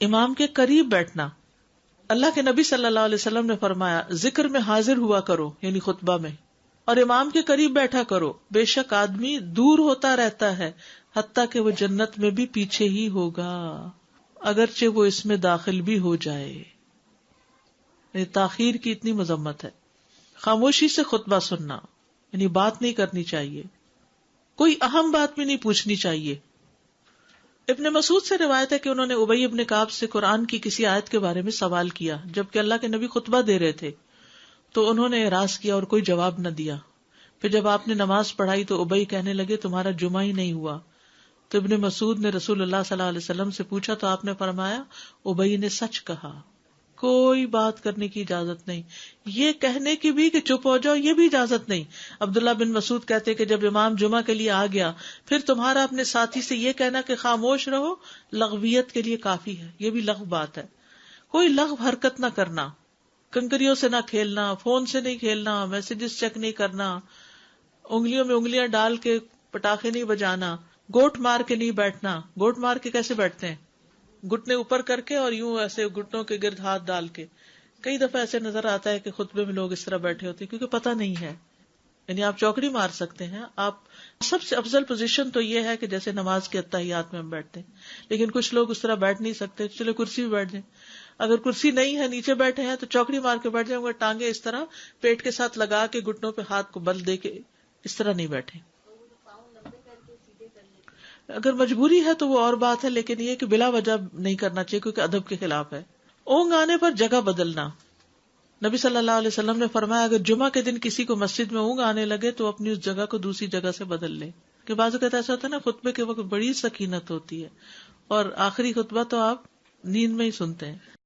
امام کے قریب بیٹھنا. اللہ کے نبی صلی اللہ علیہ وسلم نے فرمایا ذکر میں حاضر ہوا کرو، یعنی خطبہ میں، اور امام کے قریب بیٹھا کرو. بے شک آدمی دور ہوتا رہتا ہے حتیٰ کہ وہ جنت میں بھی پیچھے ہی ہوگا اگرچہ وہ اس میں داخل بھی ہو جائے. یعنی تاخیر کی اتنی مذمت ہے. خاموشی سے خطبہ سننا، یعنی بات نہیں کرنی چاہیے، کوئی اہم بات بھی نہیں پوچھنی چاہیے. ابن مسعود سے روایت ہے کہ انہوں نے ابی ابن کعب سے قرآن کی کسی آیت کے بارے میں سوال کیا جبکہ اللہ کے نبی خطبہ دے رہے تھے، تو انہوں نے اعراض کیا اور کوئی جواب نہ دیا. پھر جب آپ نے نماز پڑھائی تو ابی کہنے لگے تمہارا جمعہ ہی نہیں ہوا. تو ابن مسعود نے رسول اللہ صلی اللہ علیہ وسلم سے پوچھا تو آپ نے فرمایا ابی نے سچ کہا. کوئی بات کرنے کی اجازت نہیں، یہ کہنے کی بھی کہ چپ ہو جاؤ یہ بھی اجازت نہیں. عبداللہ بن مسعود کہتے کہ جب امام جمعہ کے لیے آ گیا پھر تمہارا اپنے ساتھی سے یہ کہنا کہ خاموش رہو لغویت کے لیے کافی ہے. یہ بھی لغو بات ہے. کوئی لغو حرکت نہ کرنا، کنکریوں سے نہ کھیلنا، فون سے نہیں کھیلنا، میسجز چیک نہیں کرنا، انگلیوں میں انگلیاں ڈال کے پٹاخے نہیں بجانا، گوٹ مار کے نہیں بیٹھنا. گوٹ مار کے کیسے بیٹھتے ہیں؟ گھٹنے اوپر کر کے اور یوں ایسے گھٹنوں کے گرد ہاتھ ڈال کے. کئی دفعہ ایسے نظر آتا ہے کہ خطبے میں لوگ اس طرح بیٹھے ہوتے ہیں کیونکہ پتہ نہیں ہے. یعنی آپ چوکڑی مار سکتے ہیں. آپ سب سے افضل پوزیشن تو یہ ہے کہ جیسے نماز کے اتحیات میں ہم بیٹھتے ہیں، لیکن کچھ لوگ اس طرح بیٹھ نہیں سکتے. چلو کرسی بھی بیٹھ جائیں. اگر کرسی نہیں ہے نیچے بیٹھے ہیں تو چوکڑی مار کے بیٹھ جائیں، مگر ٹانگیں اس طرح پیٹ کے ساتھ لگا کے گھٹنوں پہ ہاتھ کو بل دے کے اس طرح نہیں بیٹھے. اگر مجبوری ہے تو وہ اور بات ہے، لیکن یہ کہ بلا وجہ نہیں کرنا چاہیے کیونکہ ادب کے خلاف ہے. اونگ آنے پر جگہ بدلنا. نبی صلی اللہ علیہ وسلم نے فرمایا اگر جمعہ کے دن کسی کو مسجد میں اونگ آنے لگے تو اپنی اس جگہ کو دوسری جگہ سے بدل لے. کہ بعض اوقات ایسا ہوتا ہے نا خطبے کے وقت بڑی سکینت ہوتی ہے اور آخری خطبہ تو آپ نیند میں ہی سنتے ہیں.